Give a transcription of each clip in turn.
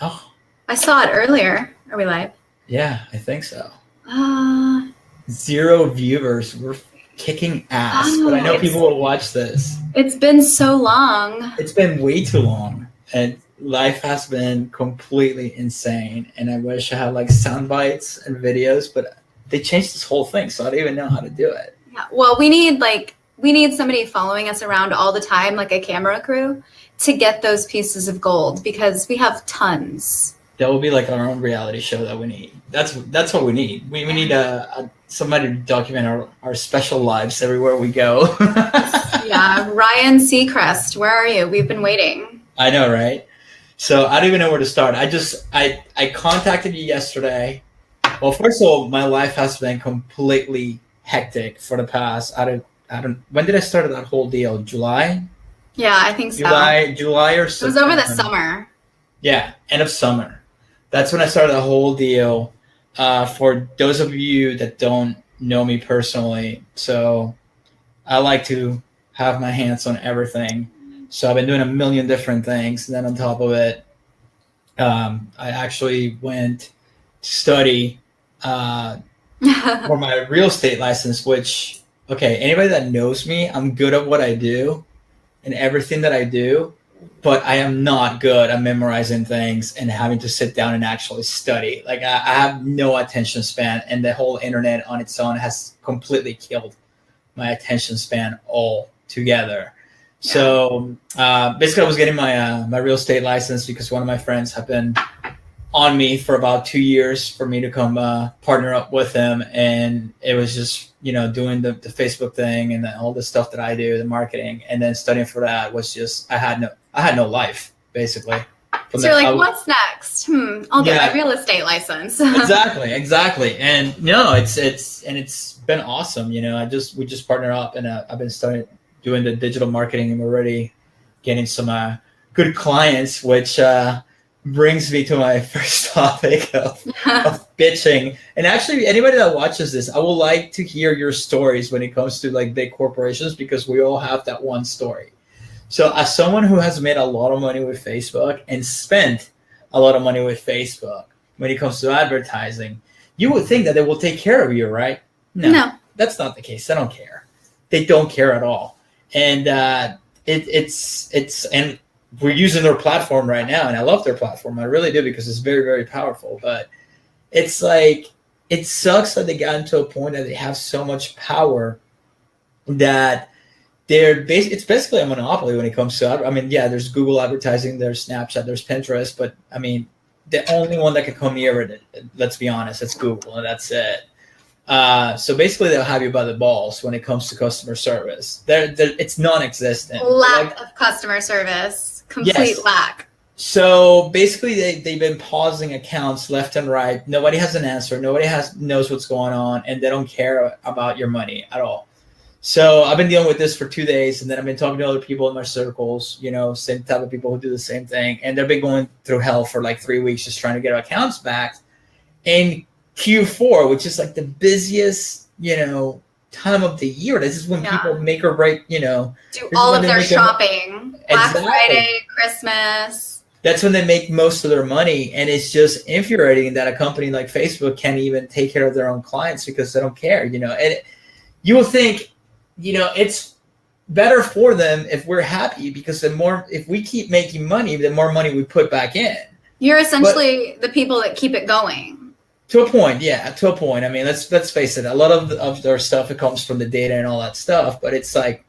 Oh, I saw it earlier. Are we live? yeah, I think so. Uh, 0 viewers. We're kicking ass, but I oh, know people will watch this. it's been so long. It's been way too long, and life has been completely insane. And I wish I had like sound bites and videos, but they changed this whole thing, so I don't even know how to do it. Yeah. Well, we need somebody following us around all the time, like a camera crew, to get those pieces of gold because we have tons. That will be like our own reality show that we need. That's what we need. We need somebody to document our special lives everywhere we go. Yeah, Ryan Seacrest, where are you? We've been waiting. I know, right? So I don't even know where to start. I contacted you yesterday. Well, first of all, my life has been completely hectic for the past. I don't. When did I start that whole deal? July. Yeah, I think so. July or September. It was over the summer. Yeah, end of summer. That's when I started the whole deal. For those of you that don't know me personally, so I like to have my hands on everything. So I've been doing a million different things. And then on top of it, I actually went to study for my real estate license, which, okay, anybody that knows me, I'm good at what I do and everything that I do. But I am not good at memorizing things and having to sit down and actually study. Like I have no attention span, and the whole internet on its own has completely killed my attention span altogether. Yeah. So basically, I was getting my real estate license because one of my friends have been on me for about 2 years for me to come partner up with him, and it was just doing the Facebook thing and all the stuff that I do, the marketing, and then studying for that was just I had no life basically. So you're like, what's next? I'll get my real estate license. exactly, and no, it's been awesome. We just partnered up, and I've been starting doing the digital marketing, and we're already getting some good clients, which brings me to my first topic of bitching. And actually, anybody that watches this, I would like to hear your stories when it comes to like big corporations, because we all have that one story. So as someone who has made a lot of money with Facebook and spent a lot of money with Facebook when it comes to advertising, you would think that they will take care of you, right? No. That's not the case. They don't care. They don't care at all. And and we're using their platform right now, and I love their platform. I really do, because it's very, very powerful. But it's like, it sucks that they got to a point that they have so much power that it's basically a monopoly when it comes to, there's Google advertising, there's Snapchat, there's Pinterest, but the only one that can come near it, let's be honest, it's Google, and that's it. So basically, they'll have you by the balls when it comes to customer service. It's non-existent. Lack of customer service. Complete lack. So basically, they've been pausing accounts left and right. Nobody has an answer. Nobody knows what's going on, and they don't care about your money at all. So I've been dealing with this for 2 days, and then I've been talking to other people in my circles, same type of people who do the same thing, and they've been going through hell for like 3 weeks just trying to get our accounts back. And Q4, which is like the busiest, time of the year. This is when people make or break, do all of their shopping. Black Friday, Christmas. That's when they make most of their money, and it's just infuriating that a company like Facebook can't even take care of their own clients because they don't care, And you will think, it's better for them if we're happy, because if we keep making money, the more money we put back in. You're essentially the people that keep it going. To a point, yeah. To a point. Let's face it. A lot of their stuff, it comes from the data and all that stuff. But it's like,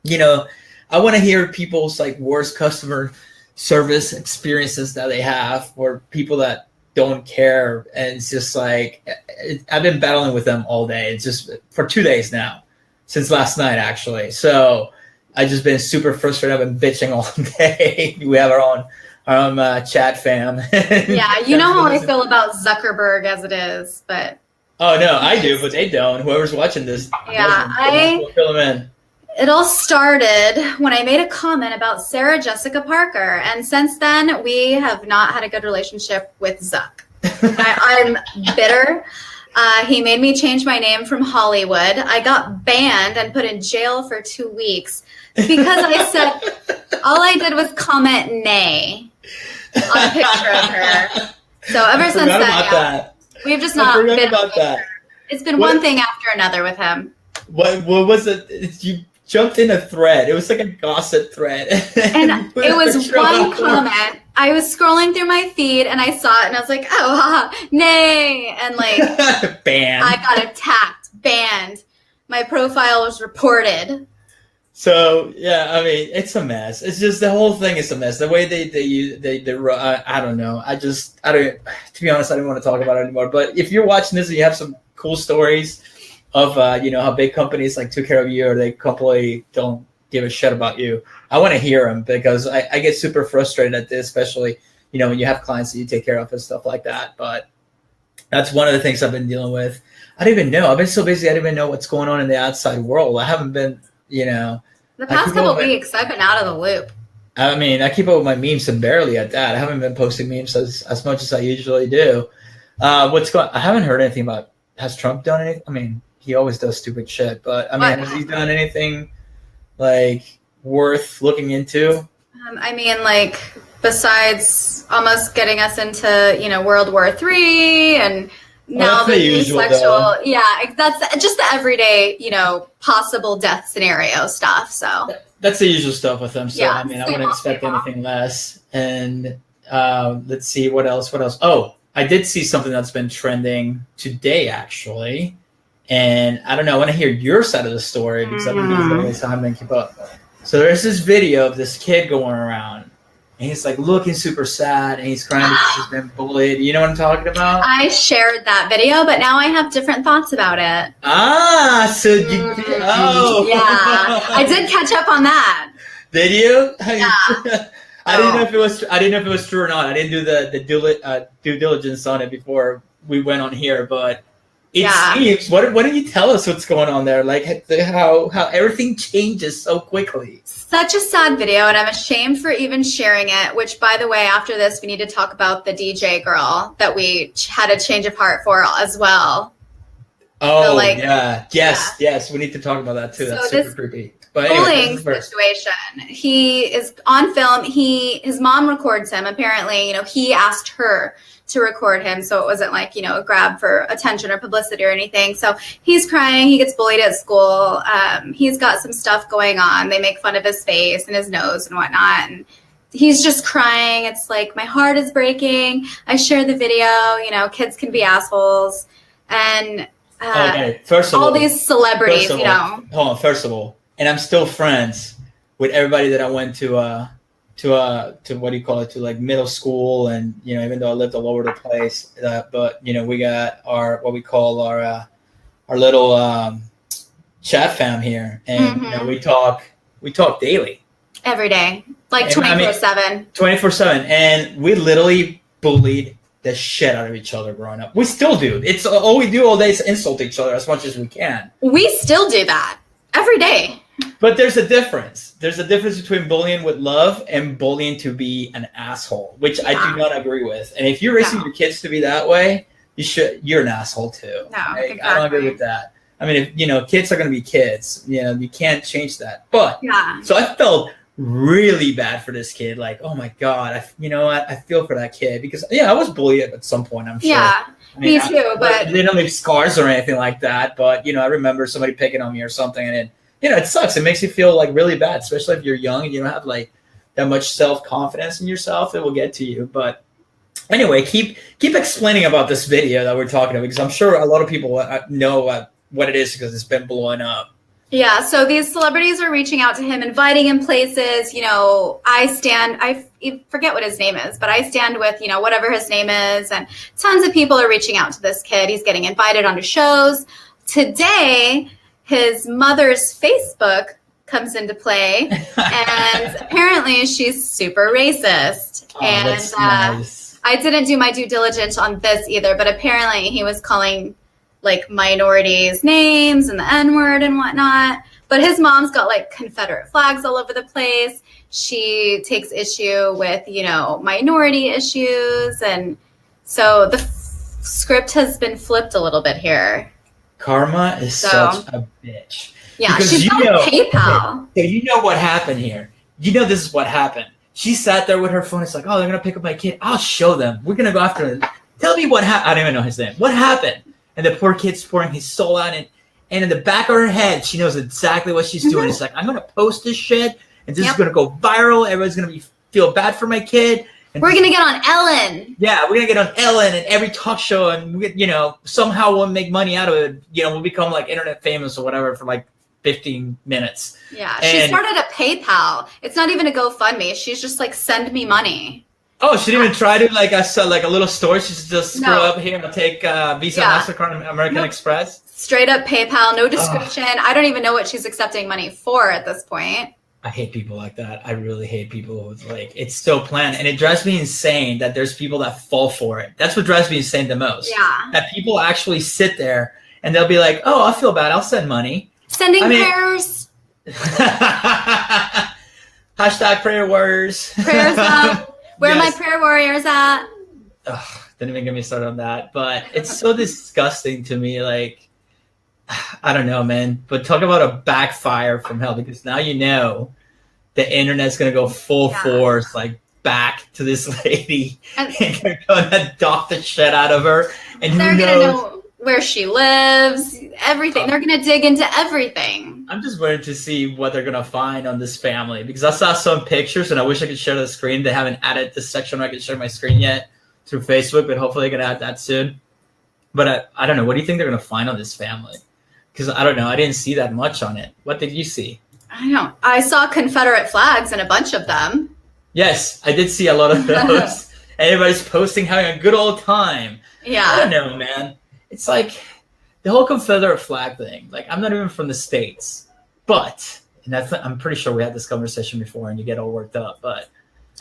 I want to hear people's like worst customer service experiences that they have, or people that don't care. And it's just like, I've been battling with them all day. It's just for 2 days now, since last night actually. So I've just been super frustrated. I've been bitching all day. We have our own chat fam. Yeah, you know how I feel about Zuckerberg as it is, but oh no, I do, but they don't. Whoever's watching this, fill them in. It all started when I made a comment about Sarah Jessica Parker, and since then we have not had a good relationship with Zuck. I'm bitter. He made me change my name from Hollywood. I got banned and put in jail for 2 weeks because I said all I did was comment nay. on a picture of her. So ever since then, we've just not been about that. It's been one thing after another with him. What was it? You jumped in a thread. It was like a gossip thread. And it was one comment. I was scrolling through my feed and I saw it and I was like, oh, haha, nay. And like, banned. I got attacked, banned. My profile was reported. So, yeah, I mean, it's a mess. It's just the whole thing is a mess. The way I don't know. To be honest, I don't want to talk about it anymore. But if you're watching this and you have some cool stories of, how big companies like took care of you or they completely don't give a shit about you, I want to hear them because I get super frustrated at this, especially, when you have clients that you take care of and stuff like that. But that's one of the things I've been dealing with. I don't even know. I've been so busy. I don't even know what's going on in the outside world. I haven't been, the past couple of weeks, I've been out of the loop. I mean, I keep up with my memes and barely at that. I haven't been posting memes as much as I usually do. I haven't heard anything about, has Trump done anything? I mean, he always does stupid shit, but I mean, has he done anything like worth looking into? Besides almost getting us into, World War III and now the usual, sexual, that's just the everyday, possible death scenario stuff. So that's the usual stuff with them. So I wouldn't expect anything less. And let's see what else. Oh, I did see something that's been trending today, actually. And I don't know. I want to hear your side of the story because I've been busy, so I haven't keep up. So there's this video of this kid going around. And he's like looking super sad and he's crying because he's been bullied. You know what I'm talking about? I shared that video, but now I have different thoughts about it. So you did. Oh. Yeah. I did catch up on that. Did you? Yeah. I didn't know if it was true or not. I didn't do the due diligence on it before we went on here, but it seems. What did you tell us what's going on there? Like how everything changes so quickly. Such a sad video, and I'm ashamed for even sharing it, which, by the way, after this, we need to talk about the DJ girl that we had a change of heart for as well. Oh, so, yes. We need to talk about that, too. That's super creepy. But bullying situation. He is on film. His mom records him. Apparently, he asked her to record him, so it wasn't like a grab for attention or publicity or anything. So he's crying. He gets bullied at school. He's got some stuff going on. They make fun of his face and his nose and whatnot, and he's just crying. It's like, my heart is breaking. I share the video. Kids can be assholes, and First of all all, these celebrities. Hold on. First of all, and I'm still friends with everybody that I went to what do you call it, to like middle school, and even though I lived all over the place, but we got our what we call our little chat fam here, and we talk daily, every day, like 24/7. 24/7, and we literally bullied the shit out of each other growing up. We still do. It's all we do all day is insult each other as much as we can. We still do that every day. But there's a difference. There's a difference between bullying with love and bullying to be an asshole, which I do not agree with. And if you're raising your kids to be that way, you're an asshole too. No, exactly. I don't agree with that. I mean, if kids are going to be kids, you can't change that. But so I felt really bad for this kid. Like, oh my God, I feel for that kid because I was bullied at some point, I'm sure. Yeah. Me too, but they don't leave scars or anything like that. But I remember somebody picking on me or something, and it sucks. It makes you feel like really bad, especially if you're young and you don't have like that much self-confidence in yourself. It will get to you. But anyway, keep explaining about this video that we're talking about because I'm sure a lot of people know what it is because it's been blowing up. Yeah, so these celebrities are reaching out to him, inviting him places. I forget what his name is, but I stand with, whatever his name is. And tons of people are reaching out to this kid. He's getting invited onto shows. Today, his mother's Facebook comes into play. And apparently she's super racist. Oh, and that's nice. I didn't do my due diligence on this either, but apparently he was calling like minorities names and the N-word and whatnot. But his mom's got like Confederate flags all over the place. She takes issue with, minority issues. And so the script has been flipped a little bit here. Karma is such a bitch. Yeah, because she's got PayPal. Okay, you know what happened here. This is what happened. She sat there with her phone. It's like, oh, they're going to pick up my kid. I'll show them. We're going to go after him. Tell me what happened. I don't even know his name. What happened? And the poor kid's pouring his soul out. And in the back of her head, she knows exactly what she's doing. It's like, I'm going to post this shit. And this is going to go viral. Everybody's going to feel bad for my kid. And we're going to get on Ellen. Yeah, we're going to get on Ellen and every talk show. And, somehow we'll make money out of it. We'll become like internet famous or whatever for like 15 minutes. Yeah, she started a PayPal. It's not even a GoFundMe. She's just like, send me money. Oh, she didn't even try to like a little store. She's just scroll up here and I'll take Visa, MasterCard, and American Express. Straight up PayPal, no description. I don't even know what she's accepting money for at this point. I hate people like that. I really hate people who's like, it's still planned. And it drives me insane that there's people that fall for it. That's what drives me insane the most. Yeah. That people actually sit there and they'll be like, oh, I feel bad. I'll send money. Sending prayers. Hashtag prayer warriors. Prayers up. Where are my prayer warriors at? Ugh, didn't even get me started on that. But it's so disgusting to me. Like, I don't know, man. But talk about a backfire from hell, because now the internet's going to go full force, like, back to this lady. And they're going to dock the shit out of her. And they're going to know where she lives, everything. They're going to dig into everything. I'm just waiting to see what they're going to find on this family, because I saw some pictures and I wish I could share the screen. They haven't added this section where I can share my screen yet through Facebook, but hopefully they're going to add that soon. But I don't know. What do you think they're going to find on this family? Because I don't know. I didn't see that much on it. What did you see? I don't know. I saw Confederate flags and a bunch of them. Yes, I did see a lot of those. Everybody's posting having a good old time. Yeah. I don't know, man. It's like the whole Confederate flag thing. Like, I'm not even from the States, but I'm pretty sure we had this conversation before and you get all worked up, but.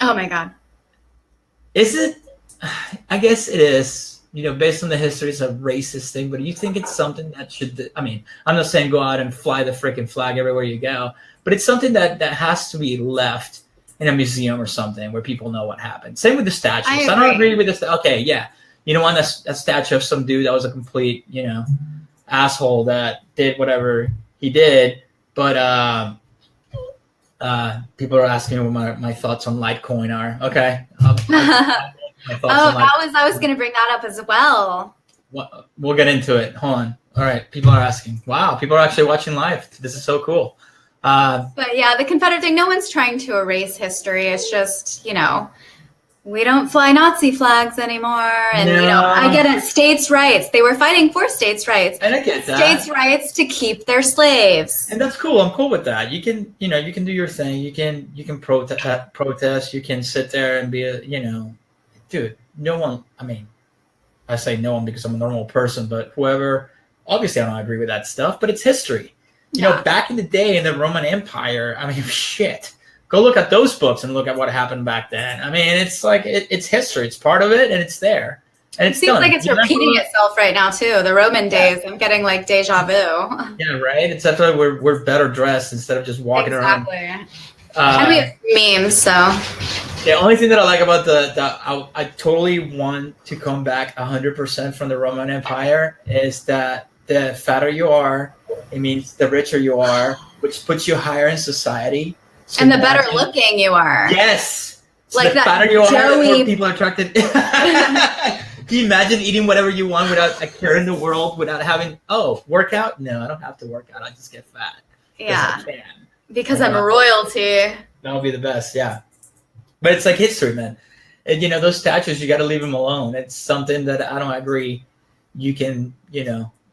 Oh my God. Is it? I guess it is. Based on the history, it's a racist thing, but do you think it's something that should, I'm not saying go out and fly the freaking flag everywhere you go, but it's something that has to be left in a museum or something where people know what happened. Same with the statues. I don't agree with this. Okay, yeah. You don't want a statue of some dude that was a complete, asshole that did whatever he did, but people are asking me what my thoughts on Litecoin are. Okay. I was going to bring that up as well. We'll get into it. Hold on. All right. People are asking. Wow. People are actually watching live. This is so cool. But yeah, the Confederate thing, no one's trying to erase history. It's just, we don't fly Nazi flags anymore. And, I get it. States' rights. They were fighting for states' rights. And I get that. States' rights to keep their slaves. And that's cool. I'm cool with that. You can, you can do your thing. You can protest. You can sit there and be dude, no one, I say no one because I'm a normal person, but whoever, obviously I don't agree with that stuff, but it's history. Back in the day in the Roman Empire, shit. Go look at those books and look at what happened back then. It's like, it's history. It's part of it and it's there. And it seems like it's repeating itself right now too. The Roman days, I'm getting like deja vu. Yeah, right? It's after we're better dressed instead of just walking around. And we have memes, so. The only thing that I like about I totally want to come back 100% from the Roman Empire is that the fatter you are, it means the richer you are, which puts you higher in society. So and the better looking you are. Yes. So like the that fatter you are, the more people are attracted. Can you imagine eating whatever you want without a care in the world, without having, workout? No, I don't have to work out. I just get fat. Yeah. I can. Because I'm royalty. That would be the best, yeah. But it's like history, man. And, those statues, you got to leave them alone. It's something that I don't agree you can,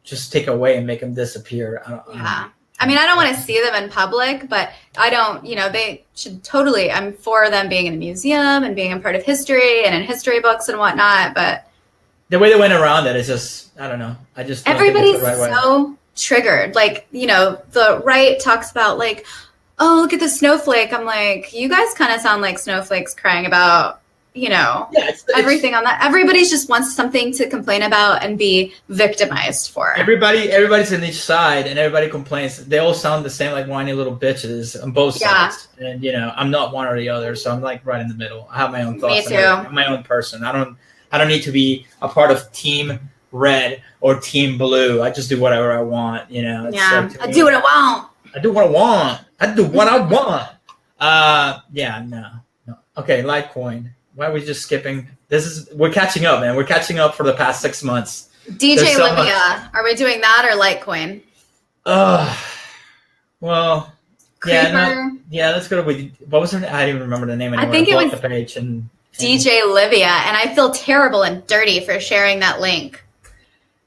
just take away and make them disappear. I don't want to see them in public, but I don't, they should totally, I'm for them being in a museum and being a part of history and in history books and whatnot, but. The way they went around it is just, I don't know. I just don't everybody's think it's the right so triggered. Like, the right talks about like, oh, look at the snowflake. I'm like, you guys kind of sound like snowflakes crying about, everything on that. Everybody just wants something to complain about and be victimized for. Everybody's on each side and everybody complains. They all sound the same, like whiny little bitches on both sides. And, I'm not one or the other. So I'm like right in the middle. I have my own thoughts. Me too. I'm my own person. I don't need to be a part of Team Red or Team Blue. I just do whatever I want, I do what I want. I do what I want. I do what I want. No. Okay, Litecoin. Why are we just skipping? We're catching up, man. We're catching up for the past 6 months. DJ Livia. Are we doing that or Litecoin? Well, Creeper. Let's go with, what was her name? I don't even remember the name anymore. I think it was the page and DJ Livia, and I feel terrible and dirty for sharing that link.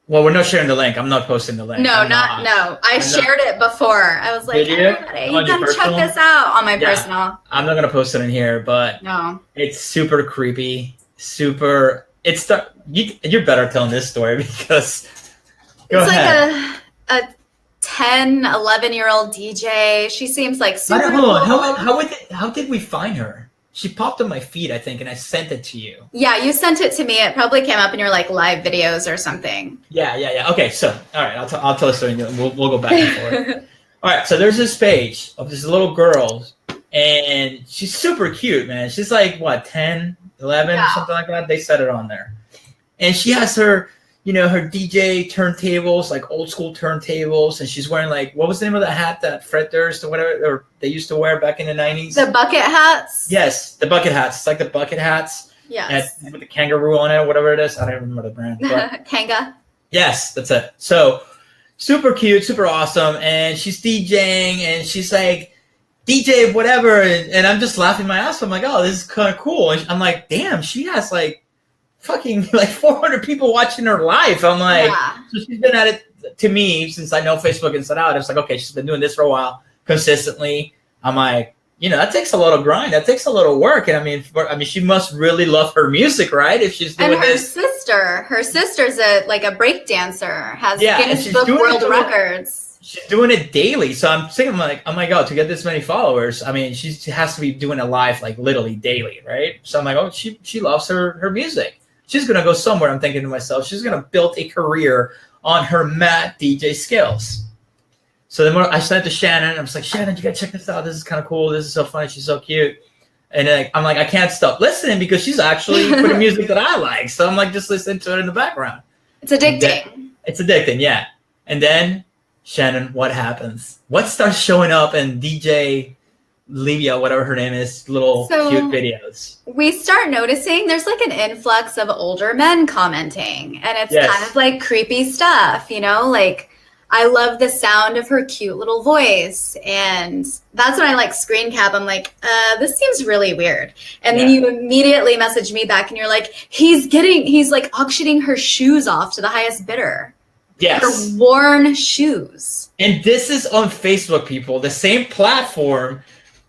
Well, we're not sharing the link. I'm not posting the link. No. I shared it before. I was like, everybody, you gotta check this out on my personal. I'm not gonna post it in here, but no, it's super creepy. You're better telling this story because it's ahead. Like a 10, 11-year-old DJ. She seems like super cool. How did we find her? She popped on my feed, I think, and I sent it to you. Yeah, you sent it to me. It probably came up in your like live videos or something. Yeah. Okay, so all right, I'll tell a story. We'll go back and forth. All right, so there's this page of this little girl, and she's super cute, man. She's like what, 10, 11, or something like that. They set it on there, and she has her DJ turntables, like old school turntables, and she's wearing like, what was the name of the hat that Fred Durst or whatever, or they used to wear back in the 90s? The bucket hats? Yes, the bucket hats. It's like the bucket hats. Yes. With the kangaroo on it, whatever it is. I don't even remember the brand. But Kanga? Yes, that's it. So, super cute, super awesome, and she's DJing, and she's like, DJ whatever, and I'm just laughing my ass off. I'm like, oh, this is kind of cool. And I'm like, damn, she has like, fucking like 400 people watching her live. I'm like, so she's been at it to me since I know Facebook inside out. It's like, okay, she's been doing this for a while consistently. I'm like, that takes a lot of grind. That takes a lot of work. And I mean, she must really love her music, right? If she's doing this. Her sister's a break dancer, has Guinness Book World Records. She's doing it daily. So I'm thinking like, oh my God, to get this many followers, I mean, she has to be doing it live, like literally daily, right? So I'm like, oh, she loves her music. She's going to go somewhere, I'm thinking to myself. She's going to build a career on her mat DJ skills. So then I sent it to Shanon. I was like, Shanon, you got to check this out. This is kind of cool. This is so funny. She's so cute. And then I'm like, I can't stop listening because she's actually putting music that I like. So I'm like, just listening to it in the background. It's addicting. It's addicting, yeah. And then, Shanon, what happens? What starts showing up in DJ Livia, whatever her name is, cute videos? We start noticing there's like an influx of older men commenting, and it's kind of like creepy stuff, like, I love the sound of her cute little voice, and that's when I like screen cap. I'm like, this seems really weird. And then you immediately message me back and you're like, he's like auctioning her shoes off to the highest bidder. Yes. Her worn shoes. And this is on Facebook, people, the same platform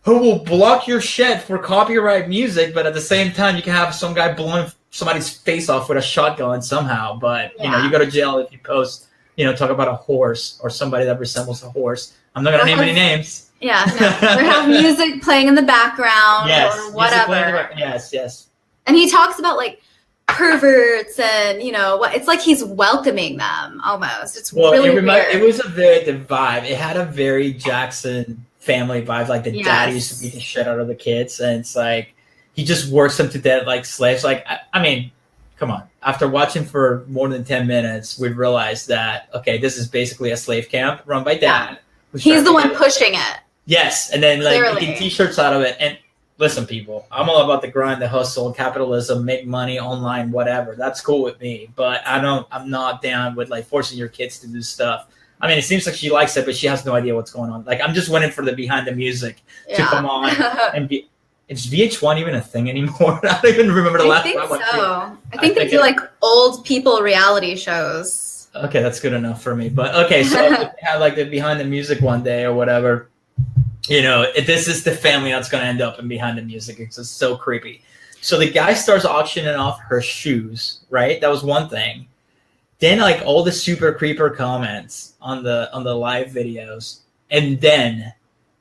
who will block your shit for copyright music, but at the same time, you can have some guy blowing somebody's face off with a shotgun somehow. But, you go to jail if you post, talk about a horse or somebody that resembles a horse. I'm not going to name any names. Yeah, no. Or have music playing in the background or whatever. Yes. And he talks about, like, perverts and, it's like he's welcoming them almost. It's really weird. It was the vibe. It had a very Jackson family vibe, like the dad used to beat the shit out of the kids, and it's like he just works them to death like slaves. Like, I mean, come on. After watching for more than 10 minutes, we realized that, okay, this is basically a slave camp run by dad. He's the one pushing it. Yes, and then making t-shirts out of it. And listen, people, I'm all about the grind, the hustle, capitalism, make money online, whatever. That's cool with me, but I'm not down with like forcing your kids to do stuff. I mean, it seems like she likes it, but she has no idea what's going on. Like, I'm just waiting for the behind the music to come on and be. Is VH1 even a thing anymore? I don't even remember the last time. I think so. I think they do like old people reality shows. Okay, that's good enough for me. But okay, so if they had like the behind the music one day or whatever, this is the family that's going to end up in behind the music. It's just so creepy. So the guy starts auctioning off her shoes, right? That was one thing. Then like all the super creeper comments on the live videos, and then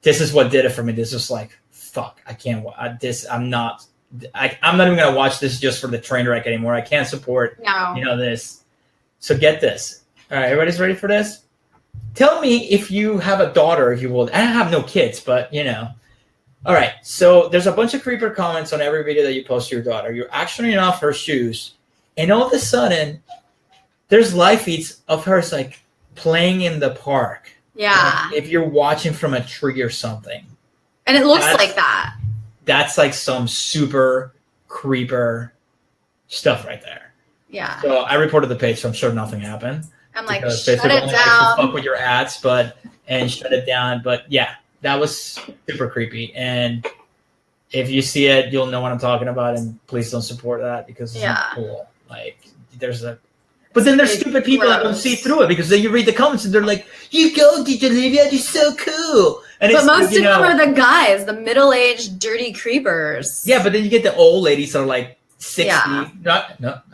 this is what did it for me. This was like, fuck, I can't. I'm not even gonna watch this just for the train wreck anymore. I can't support this. So get this. All right, everybody's ready for this? Tell me if you have a daughter, if you will. I have no kids, but All right, so there's a bunch of creeper comments on every video that you post to your daughter. You're auctioning off her shoes, and all of a sudden, there's live feeds of her like playing in the park. Yeah. Like if you're watching from a tree or something. And it looks like that. that's like some super creeper stuff right there. Yeah. So I reported the page, so I'm sure nothing happened. I'm like, because shut Facebook it only likes to down. fuck with your ads, and shut it down. But yeah, that was super creepy. And if you see it, you'll know what I'm talking about. And please don't support that because it's not cool. Like but then there's stupid people that don't see through it because then you read the comments and they're like, "You go, DJ Olivia, you're so cool." And but most of them are the guys, the middle-aged dirty creepers. Yeah, but then you get the old ladies that are like 60. Yeah.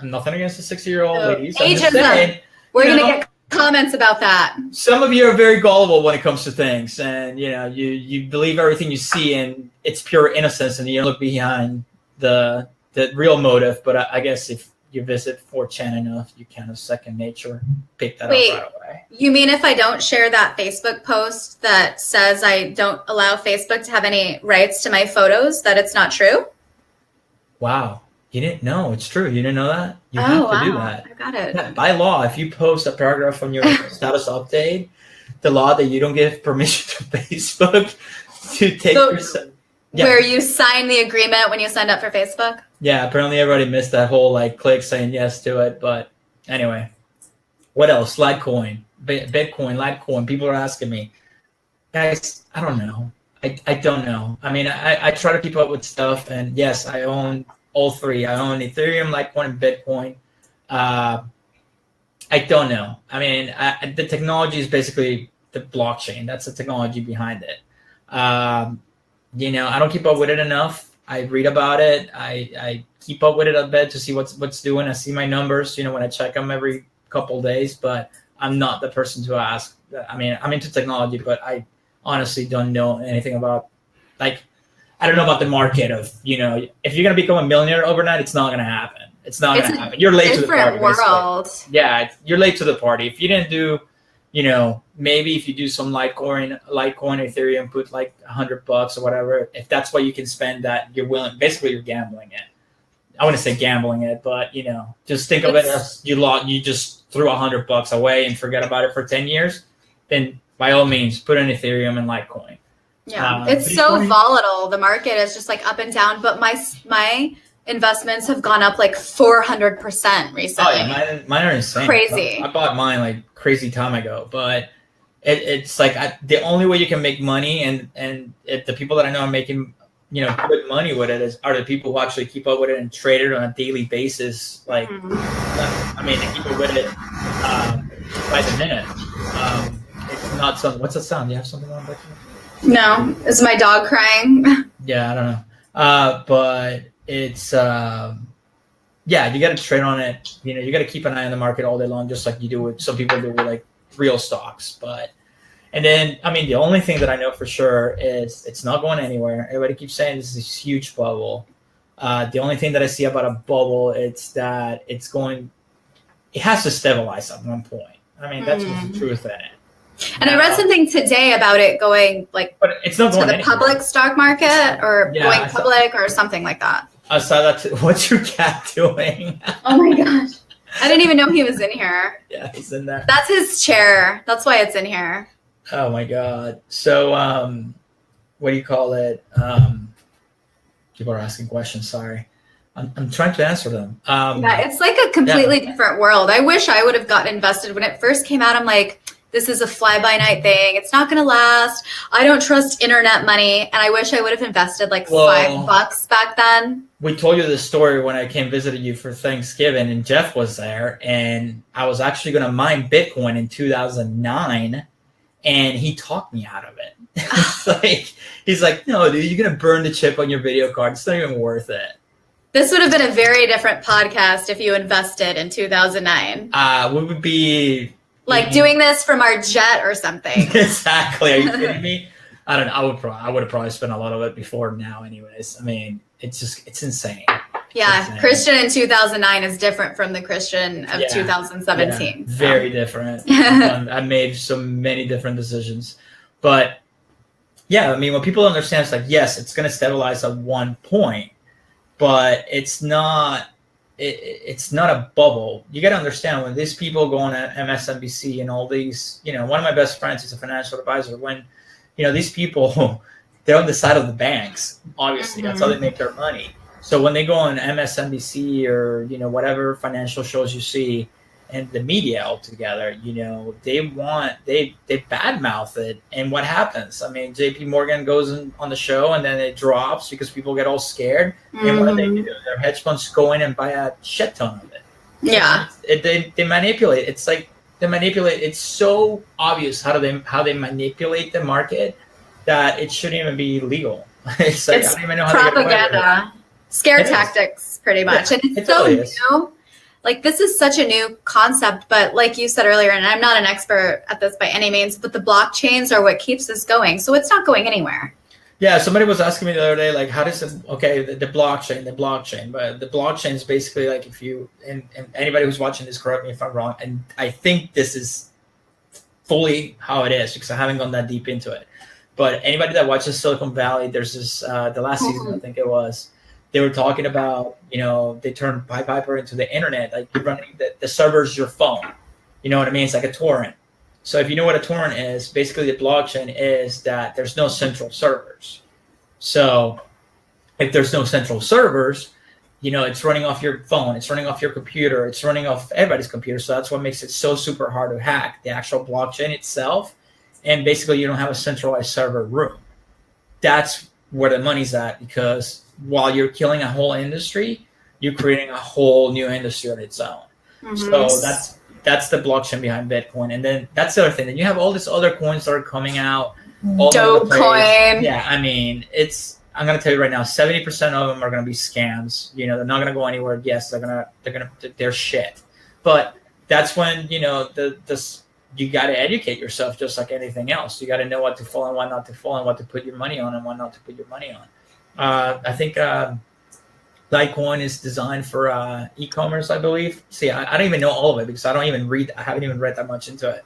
Nothing against the 60-year-old ladies. Ageism. We're going to get comments about that. Some of you are very gullible when it comes to things, and you believe everything you see, and it's pure innocence, and you don't look behind the real motive. But I guess if you visit 4chan enough, you kind of second nature pick that up right away. You mean if I don't share that Facebook post that says I don't allow Facebook to have any rights to my photos, that it's not true? Wow. You didn't know. It's true. You didn't know that? You have to do that. I got it. Yeah, by law, if you post a paragraph on your status update, the law that you don't give permission to Facebook to take where you sign the agreement when you signed up for Facebook? Yeah, apparently everybody missed that whole click saying yes to it. But anyway, what else? Litecoin, Bitcoin, Litecoin. People are asking me, guys, I don't know. I don't know. I mean, I try to keep up with stuff, and yes, I own all three. I own Ethereum, Litecoin, and Bitcoin. I don't know. I mean, the technology is basically the blockchain. That's the technology behind it. I don't keep up with it enough. I read about it. I keep up with it a bit to see what's doing. I see my numbers, when I check them every couple of days, but I'm not the person to ask. I mean, I'm into technology, but I honestly don't know anything about, I don't know about the market of, if you're going to become a millionaire overnight, it's not going to happen. It's not going to happen. You're late to the party. World. Basically. Yeah, you're late to the party. If you didn't do, maybe if you do some Litecoin, Ethereum, put like $100 or whatever, if that's what you can spend that you're willing, basically you're gambling it. I wouldn't say gambling it, but just think of it as you just threw $100 away and forget about it for 10 years, then by all means put in Ethereum and Litecoin. Yeah, it's so volatile. The market is just up and down, but my investments have gone up 400% recently. Oh yeah, mine are insane. Crazy. I bought mine crazy time ago, but it's the only way you can make money, and the people that I know are making good money with it are the people who actually keep up with it and trade it on a daily basis. I mean, they keep up with it by the minute. It's not something. What's that sound? You have something on back there? No, is my dog crying? Yeah, I don't know. But it's you got to trade on it. You got to keep an eye on the market all day long, just like you do with some people do with real stocks. And then, I mean, the only thing that I know for sure is it's not going anywhere. Everybody keeps saying this is this huge bubble. The only thing that I see about a bubble is that it has to stabilize at one point. I mean, that's just the truth in it. And I read something today about it going but it's not going to the public stock market or going public or something like that. I saw that too. What's your cat doing? Oh my gosh. I didn't even know he was in here. Yeah, he's in there. That's his chair. That's why it's in here. Oh my God. So, what do you call it? People are asking questions. Sorry. I'm trying to answer them. It's a completely different world. I wish I would have gotten invested when it first came out. I'm like, this is a fly-by-night thing. It's not going to last. I don't trust internet money. And I wish I would have invested $5 back then. We told you this story when I came visited you for Thanksgiving, and Jeff was there. And I was actually going to mine Bitcoin in 2009. And he talked me out of it. He's like, no, dude, you're going to burn the chip on your video card. It's not even worth it. This would have been a very different podcast if you invested in 2009. We would be... doing this from our jet or something. Exactly. Are you kidding me? I don't know. I would have probably spent a lot of it before now anyways. I mean, it's insane. Yeah. Insane. Christian in 2009 is different from the Christian of 2017. Yeah, very different. I made so many different decisions. But yeah, I mean, when people understand, it's yes, it's going to stabilize at one point, but it's not a bubble. You got to understand when these people go on MSNBC and all these, one of my best friends is a financial advisor. When, these people, they're on the side of the banks. Obviously, that's how they make their money. So when they go on MSNBC or whatever financial shows you see, and the media altogether, they badmouth it, and what happens? I mean, J.P. Morgan goes on the show, and then it drops because people get all scared. And what do? Their hedge funds go in and buy a shit ton of it. Yeah, they manipulate. It's like they manipulate. It's so obvious how they manipulate the market that it shouldn't even be legal. It's like, I don't even know how propaganda, scare tactics, pretty much, and it's so new. Like, this is such a new concept, but like you said earlier, and I'm not an expert at this by any means, but the blockchains are what keeps this going. So it's not going anywhere. Yeah, somebody was asking me the other day, like, how does it, the blockchain, but the blockchain is basically like, if you, and anybody who's watching this, correct me if I'm wrong, and I think this is fully how it is because I haven't gone that deep into it. But anybody that watches Silicon Valley, there's this, the last season, I think it was, they were talking about, they turned Pied Piper into the internet. Like, you're running the server's your phone. You know what I mean? It's like a torrent. So if you know what a torrent is, basically the blockchain is that there's no central servers. So if there's no central servers, it's running off your phone, it's running off your computer, it's running off everybody's computer. So that's what makes it so super hard to hack, the actual blockchain itself. And basically you don't have a centralized server room. That's where the money's at, because while you're killing a whole industry, you're creating a whole new industry on its own. So that's the blockchain behind Bitcoin. And then that's the other thing. Then you have all these other coins that are coming out. Dogecoin. Yeah, I mean, I'm gonna tell you right now, 70% of them are gonna be scams. They're not gonna go anywhere. Yes, they're shit. But that's when you got to educate yourself, just like anything else. You got to know what to fall and what not to fall, and what to put your money on and what not to put your money on. I think Litecoin is designed for e-commerce, I believe. See, I don't even know all of it because I haven't even read that much into it.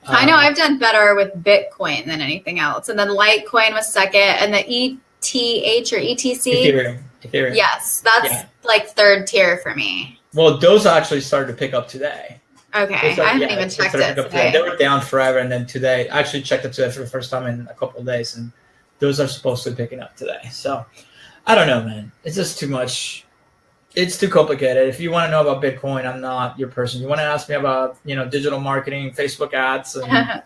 I know I've done better with Bitcoin than anything else. And then Litecoin was second, and the ETH or ETC. Ethereum. Yes, that's like third tier for me. Well, those actually started to pick up today. Okay, I haven't even checked it today. They were down forever, and then today, I actually checked it today for the first time in a couple of days, and those are supposed to be picking up today. So, I don't know, man. It's just too much. It's too complicated. If you want to know about Bitcoin, I'm not your person. You want to ask me about, digital marketing, Facebook ads, and,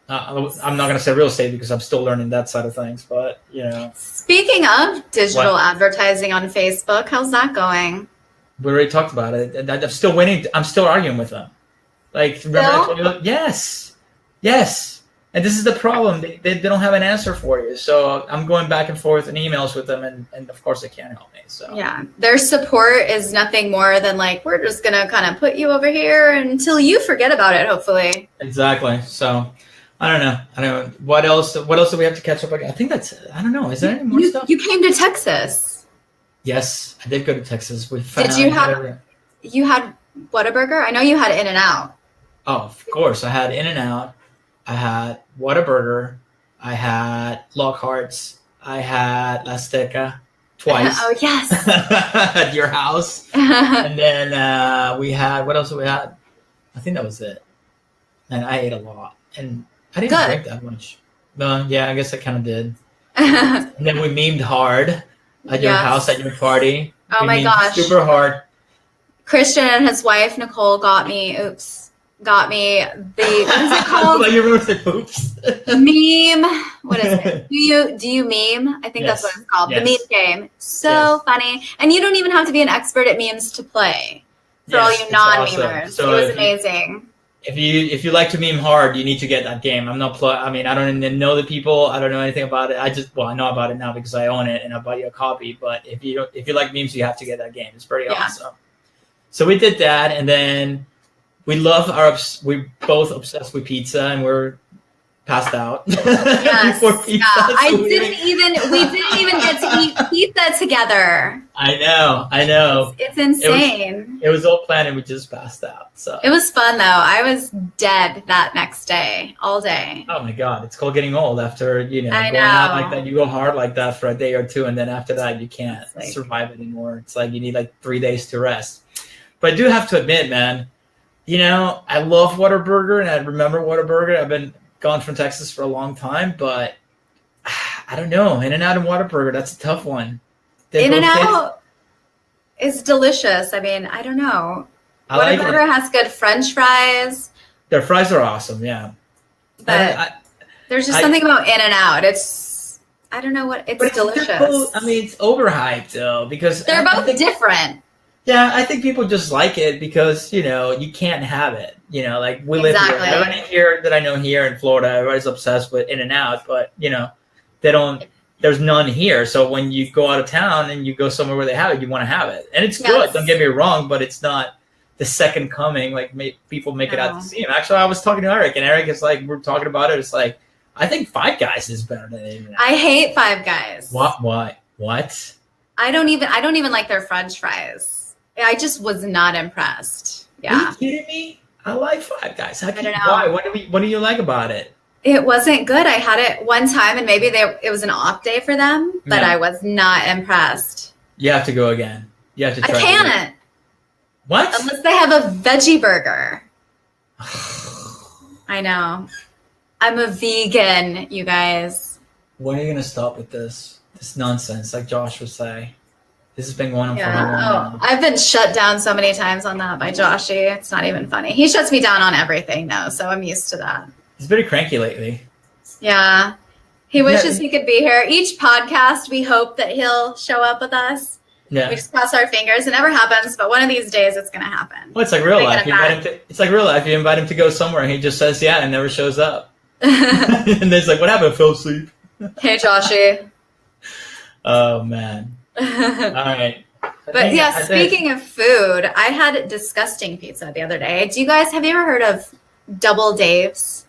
I'm not going to say real estate because I'm still learning that side of things, but, Speaking of digital advertising on Facebook, how's that going? We already talked about it. I'm still waiting. I'm still arguing with them. Like, remember I told you, yes. And this is the problem. They don't have an answer for you. So I'm going back and forth in emails with them, and of course they can't help me. So yeah, their support is nothing more than like, we're just gonna kind of put you over here until you forget about it. Hopefully. Exactly. So I don't know. What else do we have to catch up again? I think that's it. I don't know. Is there any more stuff? You came to Texas. Yes, I did go to Texas. Did you have? You had Whataburger? I know you had In-N-Out. Oh, of course. I had In-N-Out. I had Whataburger. I had Lockhart's. I had La Azteca twice. Oh, yes. At your house. And then we had, what else did we had? I think that was it. And I ate a lot. And I didn't drink that much. Yeah, I guess I kind of did. And then we memed hard at your house, at your party. Oh, my gosh. Super hard. Christian and his wife, Nicole, got me the, what is it called? You remember the oops? Meme. What is it? Do you meme? I think that's what it's called. Yes. The meme game. So funny. And you don't even have to be an expert at memes to play. For all you non-memers. Awesome. So it was amazing. If you like to meme hard, you need to get that game. I don't even know the people. I don't know anything about it. I know about it now because I own it and I bought you a copy. But if you like memes, you have to get that game. It's pretty awesome. So we did that, and then we we both obsessed with pizza, and we're passed out before pizza. So we didn't even get to eat pizza together. I know. It's insane. It was all planned, and we just passed out. So it was fun though. I was dead that next day, all day. Oh my God, it's called getting old. After going out like that, you go hard like that for a day or two, and then after that, you can't survive anymore. It's like you need like 3 days to rest. But I do have to admit, man, I love Whataburger, and I remember Whataburger. I've been gone from Texas for a long time, but I don't know. In-N-Out and Whataburger, that's a tough one. In-N-Out is delicious. I mean, I don't know. Whataburger has good French fries. Their fries are awesome, yeah. But there's just something about In-N-Out. I don't know what, it's delicious. It's overhyped though, because they're both different. Yeah, I think people just like it because, you can't have it. Like we live here. Everybody here that I know here in Florida, everybody's obsessed with In-N-Out, but, there's none here. So when you go out of town and you go somewhere where they have it, you want to have it. And it's good, don't get me wrong, but it's not the second coming, like people make it out to see him. Actually, I was talking to Eric, and Eric is like, we're talking about it. It's like, I think Five Guys is better than In-N-Out. I hate Five Guys. What? I don't even like their French fries. I just was not impressed. Yeah. Are you kidding me? I like Five Guys. I don't know. Why? What do you like about it? It wasn't good. I had it one time, and maybe it was an off day for them, but I was not impressed. You have to go again. You have to try. I can't. What? Unless they have a veggie burger. I know. I'm a vegan, you guys. When are you going to stop with this nonsense, like Josh would say? This has been going on for a long time. I've been shut down so many times on that by Joshy. It's not even funny. He shuts me down on everything now, so I'm used to that. He's pretty cranky lately. Yeah. He wishes he could be here. Each podcast, we hope that he'll show up with us. Yeah. We just cross our fingers. It never happens, but one of these days it's going to happen. Well, it's like real life. It's like real life. You invite him to go somewhere, and he just says yeah and never shows up. And then it's like, what happened? I fell asleep. Hey, Joshy. Oh, man. All right. But yeah, speaking of food, I had disgusting pizza the other day. Have you ever heard of Double Dave's?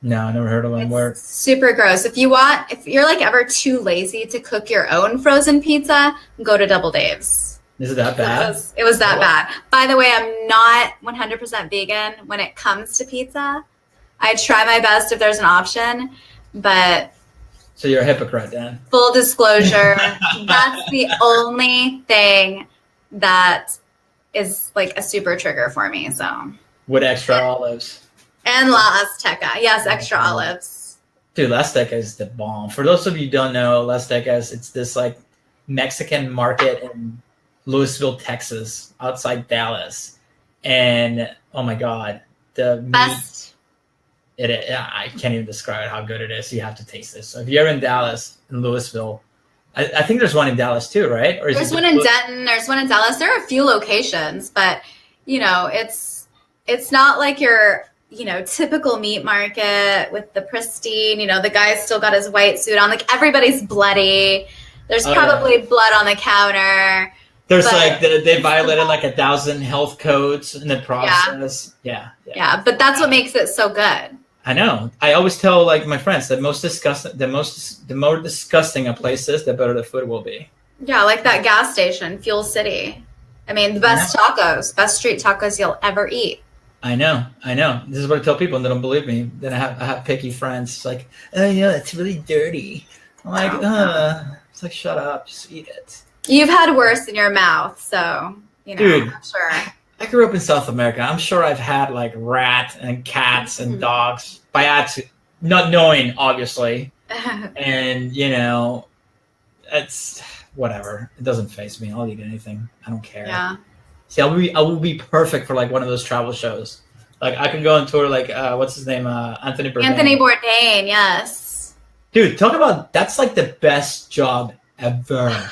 No, I never heard of one. It's super gross. If you're like ever too lazy to cook your own frozen pizza, go to Double Dave's. Is it that bad? It was that bad. By the way, I'm not 100% vegan when it comes to pizza. I try my best if there's an option, but... So you're a hypocrite then. Full disclosure, that's the only thing that is like a super trigger for me. So with extra olives. And La Azteca. Yes, extra olives. Dude, La Azteca is the bomb. For those of you who don't know, La Azteca it's this like Mexican market in Louisville, Texas, outside Dallas. And oh my God, the best. I can't even describe how good it is. You have to taste this. So if you're in Dallas, in Louisville, I think there's one in Dallas too, right? Or there's one in Denton. There's one in Dallas. There are a few locations, but it's not like your typical meat market with the pristine. The guy's still got his white suit on. Like everybody's bloody. There's probably blood on the counter. There's they violated like 1,000 health codes in the process. Yeah, but that's what makes it so good. I know. I always tell like my friends the more disgusting a place is, the better the food will be. Yeah, like that gas station, Fuel City. I mean, the best tacos, best street tacos you'll ever eat. I know. This is what I tell people, and they don't believe me. Then I have picky friends. It's like, oh yeah, it's really dirty. I'm like, it's like, shut up, just eat it. You've had worse in your mouth, so Dude, I'm sure. I grew up in South America. I'm sure I've had like rats and cats and dogs by accident, not knowing, obviously. And it's whatever. It doesn't faze me. I'll eat anything. I don't care. Yeah. See, I will be perfect for like one of those travel shows. Like I can go on tour. Like what's his name? Anthony Bourdain. Anthony Bourdain. Yes. Dude, talk about that's like the best job ever.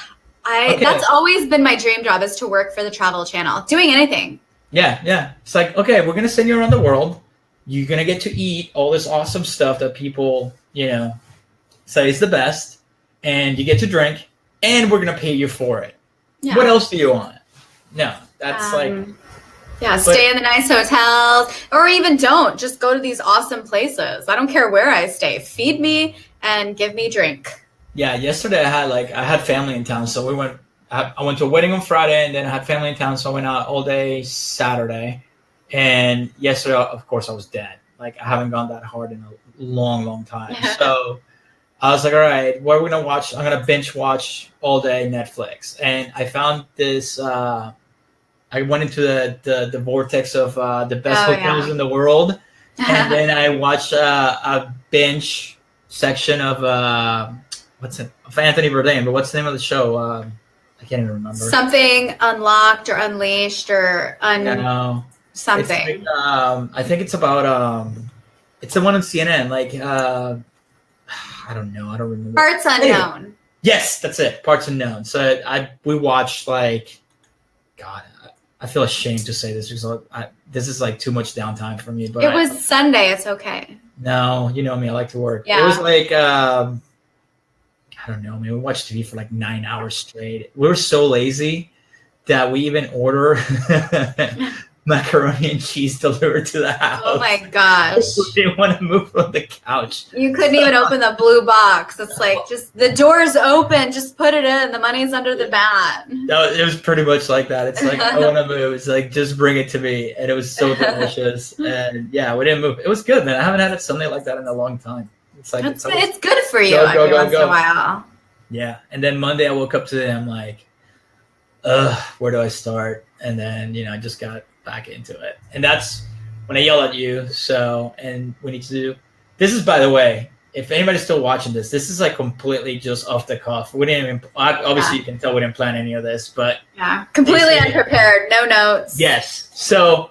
That's always been my dream job, is to work for the Travel Channel, doing anything. Yeah. It's like, okay, we're going to send you around the world. You're going to get to eat all this awesome stuff that people, say is the best. And you get to drink. And we're going to pay you for it. Yeah. What else do you want? No, that's stay in the nice hotels. Or even don't. Just go to these awesome places. I don't care where I stay. Feed me and give me drink. Yeah, yesterday I had family in town, so I went to a wedding on Friday, and then I had family in town, so I went out all day Saturday. And yesterday, of course, I was dead. Like I haven't gone that hard in a long, long time. So I was like, all right, what are we gonna watch? I'm gonna binge watch all day Netflix. And I found this. I went into the vortex of the best hotels in the world, and then I watched a binge section of what's it? For Anthony Bourdain, but what's the name of the show? I can't even remember. Something Unlocked or Unleashed or something. It's like, I think it's about it's the one on CNN. Like I don't know. I don't remember. Parts Unknown. Yes, that's it. Parts Unknown. So we watched like, God, I feel ashamed to say this because this is like too much downtime for me. But it was Sunday. It's okay. No, you know me. I like to work. Yeah. It was like I don't know. I mean, we watched TV for like 9 hours straight. We were so lazy that we even order macaroni and cheese delivered to the house. Oh my gosh. We didn't want to move from the couch. You couldn't even open the blue box. It's like, just the door's open. Just put it in. The money's under the mat. It was pretty much like that. It's like, I want to move. It's like, just bring it to me. And it was so delicious. And yeah, we didn't move. It was good, man. I haven't had a Sunday like that in a long time. It's like, it's good for you every once in a while. Yeah. And then Monday I woke up today. I'm like, where do I start? And then, I just got back into it. And that's when I yell at you. So, and we need to do, this is, by the way, if anybody's still watching this is like completely just off the cuff. We didn't even, obviously you can tell we didn't plan any of this, but. Yeah, completely unprepared, no notes. Yes. So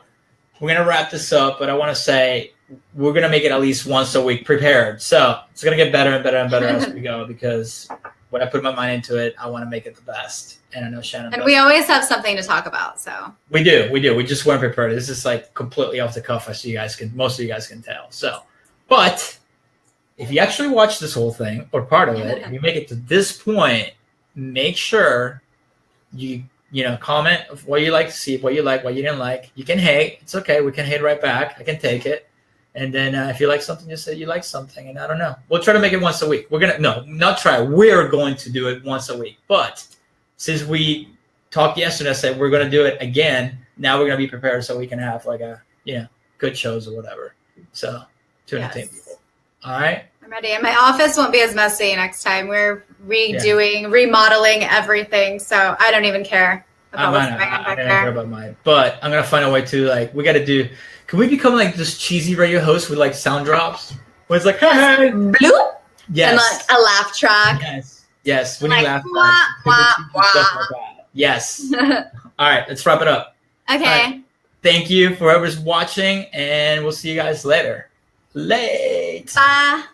we're going to wrap this up, but I want to say we're going to make it at least once a week prepared. So it's going to get better and better and better as we go, because when I put my mind into it, I want to make it the best. And I know Shanon and we always have something to talk about. So we do. We just weren't prepared. This is like completely off the cuff, as most of you guys can tell. So, but if you actually watch this whole thing or part of it, if you make it to this point, make sure you comment of what you like to see, what you like, what you didn't like. You can hate. It's okay. We can hate right back. I can take it. And then if you like something, just say you like something. And I don't know. We'll try to make it once a week. We're going to, not try. We're going to do it once a week. But since we talked yesterday, I said we're going to do it again. Now we're going to be prepared so we can have like good shows or whatever. So to entertain people. All right. I'm ready. And my office won't be as messy next time. We're remodeling everything. So I don't even care about what's going on back there. I don't care about mine. But I'm going to find a way to we got to do. Can we become like this cheesy radio host with like sound drops? Where it's like, hey, bloop. Yes. And like a laugh track. Yes. When you laugh. Yes. All right. Let's wrap it up. Okay. Right. Thank you for whoever's watching, and we'll see you guys later. Late. Bye.